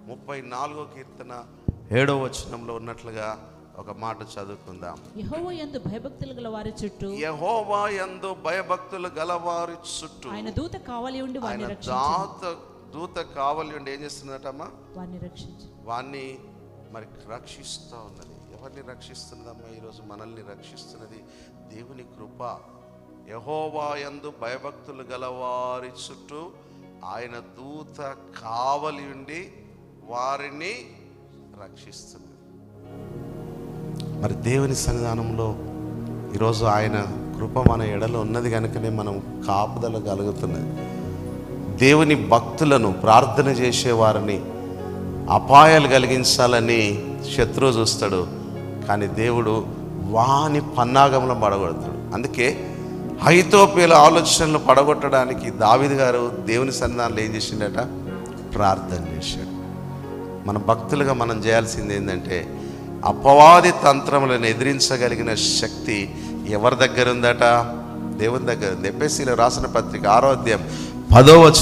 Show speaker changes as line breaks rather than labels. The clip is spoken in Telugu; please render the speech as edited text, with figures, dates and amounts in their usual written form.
34వ కీర్తన 7వ వచనంలో ఉన్నట్లుగా ఒక మాట చదువుకుందాం.
యెహోవా యందు భయభక్తులు గల వారి చుట్టూ,
యెహోవా యందు భయభక్తులు గలవారి చుట్టూ
ఆయన దూత కావలి ఉండి వారిని
ఆయన
రక్షించును.
దూత కావలి ఉండి ఏం చేస్తున్నట్టమ్మా?
వారిని రక్షించును.
వాణ్ణి మరి రక్షిస్తూ ఉన్నది. ఎవరిని రక్షిస్తున్నదమ్మా? ఈరోజు మనల్ని రక్షిస్తున్నది దేవుని కృప. యెహోవా యందు భయభక్తులు గలవారి చుట్టూ ఆయన దూత కావలి ఉండి వారిని రక్షిస్తున్నది. మరి దేవుని సన్నిధానంలో ఈరోజు ఆయన కృప మన ఎడలో ఉన్నది కనుకనే మనం కాపుదల కలుగుతున్నది. దేవుని భక్తులను, ప్రార్థన చేసేవారిని అపాయాలు కలిగించాలని శత్రువు చూస్తాడు, కానీ దేవుడు వాని పన్నాగంలో పడగొడతాడు. అందుకే అహీతోపెలు ఆలోచనలు పడగొట్టడానికి దావీదు గారు దేవుని సన్నిధానంలో ఏం చేసిండట? ప్రార్థన చేశాడు. మన భక్తులుగా మనం చేయాల్సింది ఏంటంటే, అపవాది తంత్రములను ఎదిరించగలిగిన శక్తి ఎవరి దగ్గర ఉందట? దేవుని దగ్గర ఉంది. ఎఫెసీయులకు రాసిన పత్రిక 6వ అధ్యాయం 10వ